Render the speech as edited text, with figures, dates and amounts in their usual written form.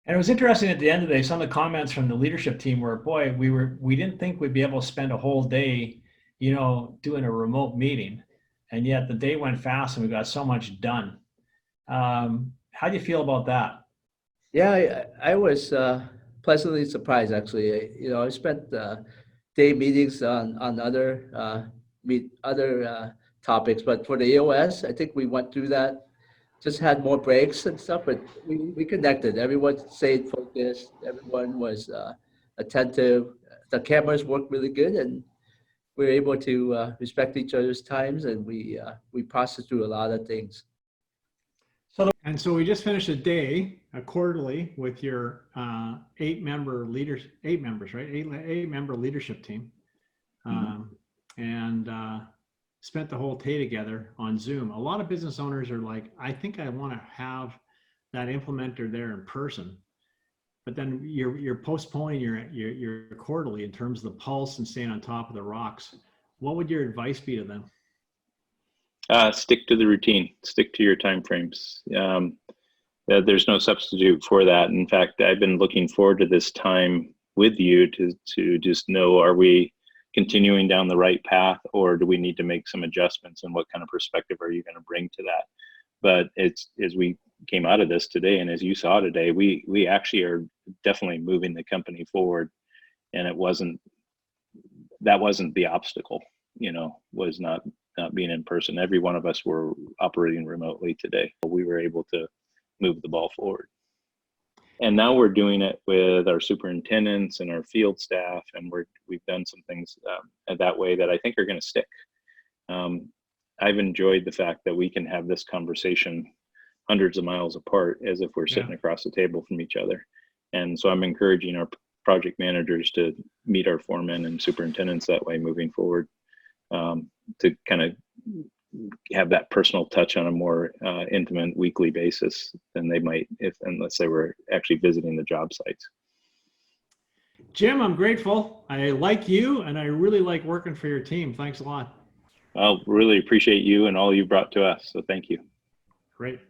And it was interesting at the end of the day, some of the comments from the leadership team were, boy, we didn't think we'd be able to spend a whole day, doing a remote meeting. And yet the day went fast and we got so much done. How do you feel about that? Yeah, I was pleasantly surprised actually. I spent day meetings on other topics, but for the EOS, I think we went through that. Just had more breaks and stuff, but we connected. Everyone stayed focused. Everyone was attentive. The cameras worked really good, and we were able to respect each other's times, and we processed through a lot of things. And so we just finished a quarterly with your eight members, right? Eight member leadership team. And spent the whole day together on Zoom. A lot of business owners are like, I think I want to have that implementer there in person, but then you're postponing your quarterly in terms of the pulse and staying on top of the rocks. What would your advice be to them? Stick to the routine, stick to your timeframes. There's no substitute for that. In fact, I've been looking forward to this time with you to just know, are we continuing down the right path, or do we need to make some adjustments, and what kind of perspective are you going to bring to that? But as we came out of this today, and as you saw today, we actually are definitely moving the company forward, and that wasn't the obstacle, was not being in person. Every one of us were operating remotely today. We were able to move the ball forward. And now we're doing it with our superintendents and our field staff, and we've done some things that way that I think are going to stick. I've enjoyed the fact that we can have this conversation hundreds of miles apart as if we're sitting across the table from each other. And so I'm encouraging our project managers to meet our foremen and superintendents that way moving forward, to kind of have that personal touch on a more intimate weekly basis than they might unless they were actually visiting the job sites. Jim, I'm grateful. I like you, and I really like working for your team. Thanks a lot. I'll really appreciate you and all you brought to us. So thank you. Great.